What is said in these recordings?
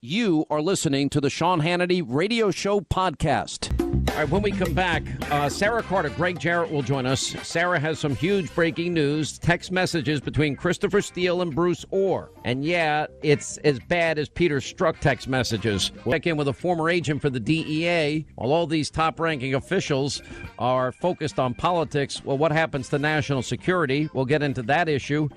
You are listening to the Sean Hannity Radio Show podcast. All right, when we come back, Sara Carter, Gregg, Jarrett will join us. Sara has some huge breaking news, text messages between Christopher Steele and Bruce Orr. And yeah, it's as bad as Peter Strzok text messages. We'll check in with a former agent for the DEA. While all these top-ranking officials are focused on politics, well, what happens to national security? We'll get into that issue.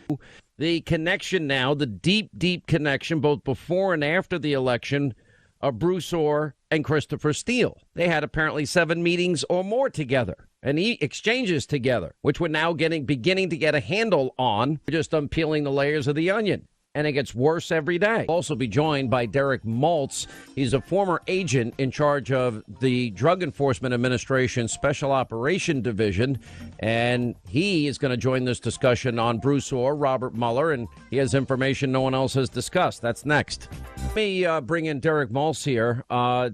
The connection now, the deep, deep connection, both before and after the election, of Bruce Orr and Christopher Steele. They had apparently 7 meetings or more together and exchanges together, which we're now beginning to get a handle on. We're just unpeeling the layers of the onion. And it gets worse every day. We'll also be joined by Derek Maltz. He's a former agent in charge of the Drug Enforcement Administration Special Operation Division. And he is going to join this discussion on Bruce Orr, Robert Mueller, and he has information no one else has discussed. That's next. Let me bring in Derek Maltz here.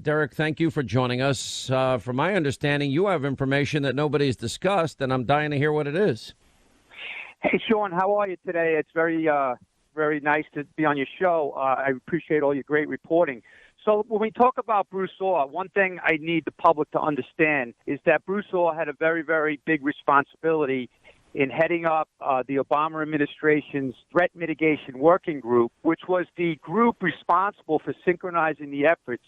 Derek, thank you for joining us. From my understanding, you have information that nobody's discussed, and I'm dying to hear what it is. Hey, Sean, how are you today? It's very nice to be on your show. I appreciate all your great reporting. So when we talk about Bruce Orr, one thing I need the public to understand is that Bruce Orr had a very, very big responsibility in heading up the Obama administration's Threat Mitigation Working Group, which was the group responsible for synchronizing the efforts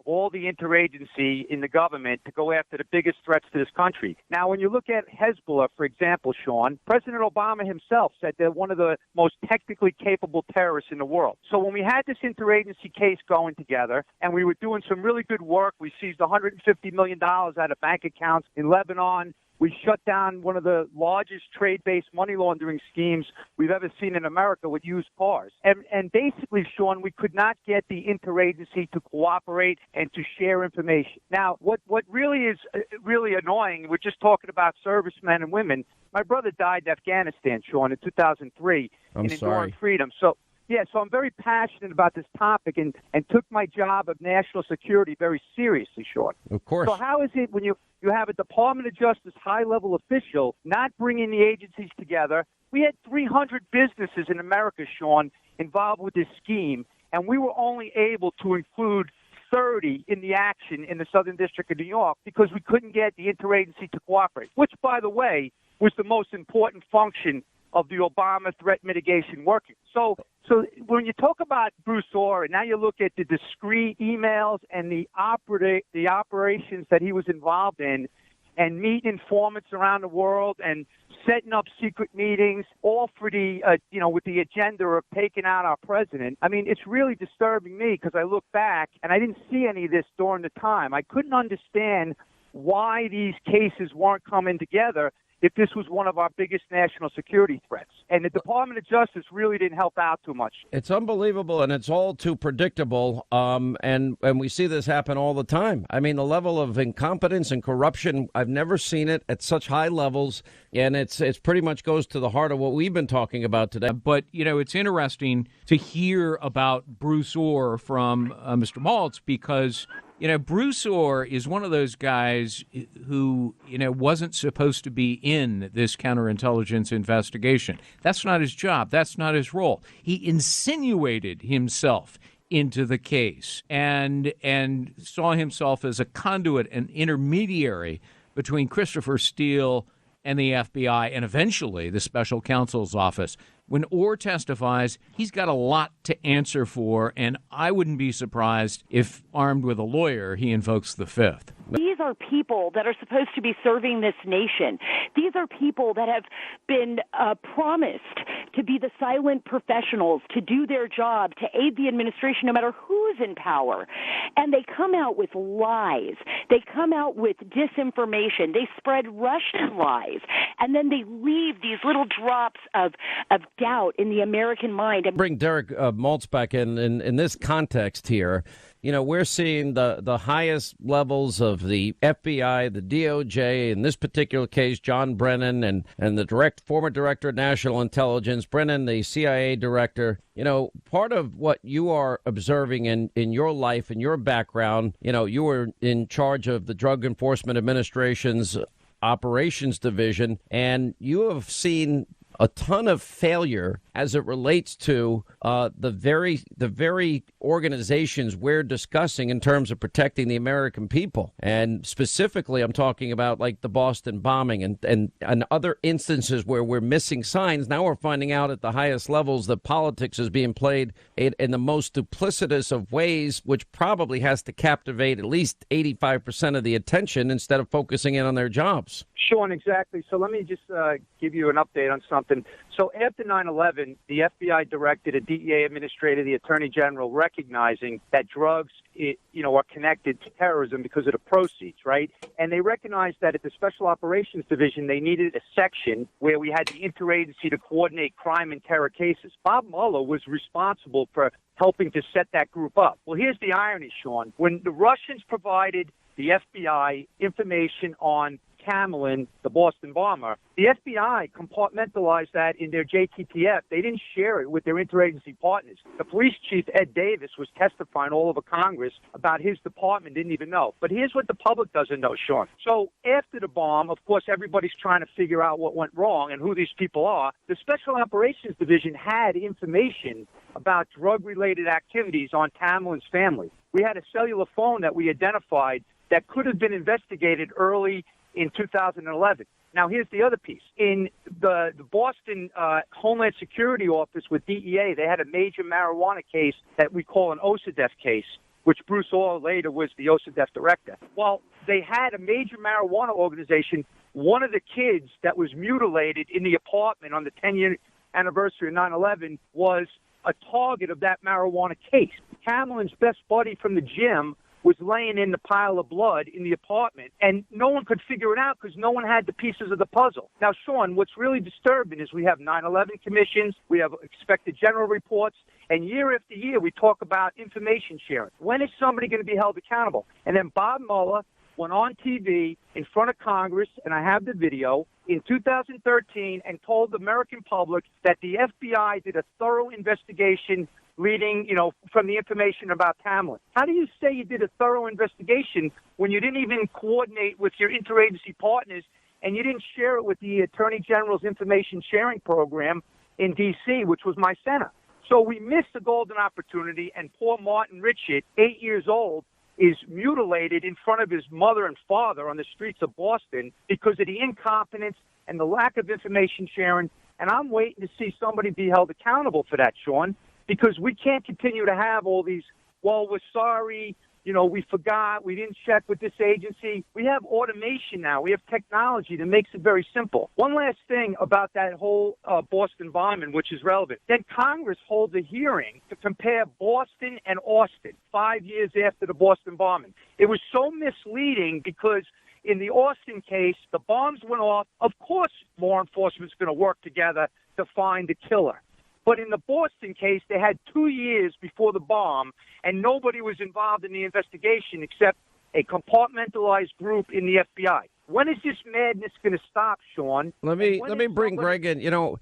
all the interagency in the government to go after the biggest threats to this country. Now, when you look at Hezbollah, for example, Sean, President Obama himself said they're one of the most technically capable terrorists in the world. So when we had this interagency case going together and we were doing some really good work, we seized $150 million out of bank accounts in Lebanon. We shut down one of the largest trade-based money laundering schemes we've ever seen in America with used cars. And basically, Sean, we could not get the interagency to cooperate and to share information. Now, what really is really annoying, we're just talking about servicemen and women. My brother died in Afghanistan, Sean, in 2003 in enduring freedom. So I'm very passionate about this topic and took my job of national security very seriously, Sean. Of course. So how is it when you have a Department of Justice high-level official not bringing the agencies together? We had 300 businesses in America, Sean, involved with this scheme, and we were only able to include 30 in the action in the Southern District of New York because we couldn't get the interagency to cooperate, which, by the way, was the most important function of the Obama Threat Mitigation Working. So when you talk about Bruce Orr, and now you look at the discrete emails and the operations that he was involved in, and meeting informants around the world and setting up secret meetings, all for the, with the agenda of taking out our president. I mean, it's really disturbing me because I look back and I didn't see any of this during the time. I couldn't understand why these cases weren't coming together if this was one of our biggest national security threats. And the Department of Justice really didn't help out too much. It's unbelievable, and it's all too predictable, and we see this happen all the time. I mean, the level of incompetence and corruption, I've never seen it at such high levels, and it's pretty much goes to the heart of what we've been talking about today. But, it's interesting to hear about Bruce Orr from Mr. Maltz because Bruce Orr is one of those guys who, wasn't supposed to be in this counterintelligence investigation. That's not his job. That's not his role. He insinuated himself into the case and saw himself as a conduit, an intermediary between Christopher Steele and the FBI and eventually the special counsel's office. When Orr testifies, he's got a lot to answer for, and I wouldn't be surprised if, armed with a lawyer, he invokes the Fifth. These are people that are supposed to be serving this nation. These are people that have been promised to be the silent professionals, to do their job, to aid the administration no matter who's in power. And they come out with lies. They come out with disinformation. They spread Russian lies. And then they leave these little drops of doubt in the American mind. Bring Derek Maltz back in this context here. We're seeing the highest levels of the FBI, the DOJ, in this particular case, John Brennan and the former director of national intelligence, Brennan, the CIA director. Part of what you are observing in your life and your background, you were in charge of the Drug Enforcement Administration's operations division, and you have seen a ton of failure as it relates to the very organizations we're discussing in terms of protecting the American people. And specifically, I'm talking about like the Boston bombing and other instances where we're missing signs. Now we're finding out at the highest levels that politics is being played in the most duplicitous of ways, which probably has to captivate at least 85% of the attention instead of focusing in on their jobs. Sean, exactly. So let me just give you an update on something. So after 9/11, the FBI directed a DEA administrator, the Attorney General, recognizing that drugs, are connected to terrorism because of the proceeds, right? And they recognized that at the Special Operations Division, they needed a section where we had the interagency to coordinate crime and terror cases. Bob Mueller was responsible for helping to set that group up. Well, here's the irony, Sean. When the Russians provided the FBI information on Camelin, the Boston bomber, the FBI compartmentalized that in their JTTF. They didn't share it with their interagency partners. The police chief, Ed Davis, was testifying all over Congress about his department didn't even know. But here's what the public doesn't know, Sean. So after the bomb, of course, everybody's trying to figure out what went wrong and who these people are. The Special Operations Division had information about drug-related activities on Camelin's family. We had a cellular phone that we identified that could have been investigated early in 2011. Now, here's the other piece. In the Boston Homeland Security Office with DEA, they had a major marijuana case that we call an OSADEF case, which Bruce Orr later was the OSADEF director. Well, they had a major marijuana organization. One of the kids that was mutilated in the apartment on the 10-year anniversary of 9/11 was a target of that marijuana case. Camelin's best buddy from the gym was laying in the pile of blood in the apartment, and no one could figure it out because no one had the pieces of the puzzle. Now, Sean, what's really disturbing is we have 9/11 commissions, we have expected general reports, and year after year we talk about information sharing. When is somebody going to be held accountable? And then Bob Mueller went on TV in front of Congress, and I have the video, in 2013 and told the American public that the FBI did a thorough investigation leading, from the information about Camelin. How do you say you did a thorough investigation when you didn't even coordinate with your interagency partners and you didn't share it with the Attorney General's information sharing program in D.C., which was my center? So we missed a golden opportunity, and poor Martin Richard, 8 years old, is mutilated in front of his mother and father on the streets of Boston because of the incompetence and the lack of information sharing. And I'm waiting to see somebody be held accountable for that, Sean, because we can't continue to have all these, well, we're sorry, we forgot, we didn't check with this agency. We have automation now. We have technology that makes it very simple. One last thing about that whole Boston bombing, which is relevant. Then Congress holds a hearing to compare Boston and Austin 5 years after the Boston bombing. It was so misleading because in the Austin case, the bombs went off. Of course, law enforcement's going to work together to find the killer. But in the Boston case, they had 2 years before the bomb, and nobody was involved in the investigation except a compartmentalized group in the FBI. When is this madness going to stop, Sean? Let me bring Gregg in.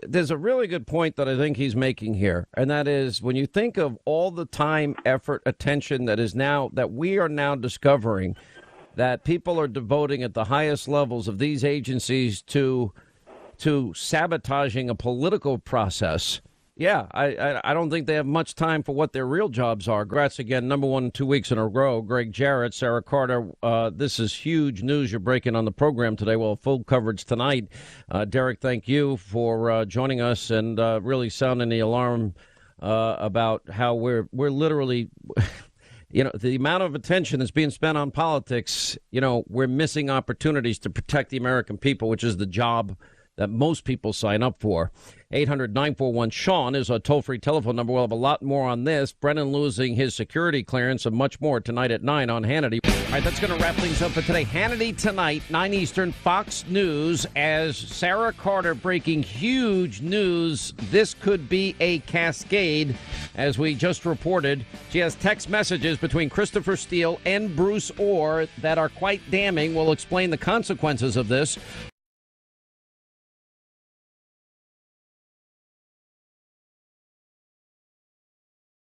There's a really good point that I think he's making here, and that is when you think of all the time, effort, attention that we are now discovering that people are devoting at the highest levels of these agencies to sabotaging a political process. Yeah, I don't think they have much time for what their real jobs are. Congrats again, number one 2 weeks in a row. Gregg, Jarrett, Sara Carter, this is huge news you're breaking on the program today. Well, full coverage tonight. Derek, thank you for joining us and really sounding the alarm about how we're literally... the amount of attention that's being spent on politics, we're missing opportunities to protect the American people, which is the job that most people sign up for. 800-941-SEAN is a toll-free telephone number. We'll have a lot more on this. Brennan losing his security clearance and much more tonight at 9 on Hannity. All right, that's going to wrap things up for today. Hannity tonight, 9 Eastern, Fox News, as Sara Carter breaking huge news. This could be a cascade, as we just reported. She has text messages between Christopher Steele and Bruce Orr that are quite damning. We'll explain the consequences of this.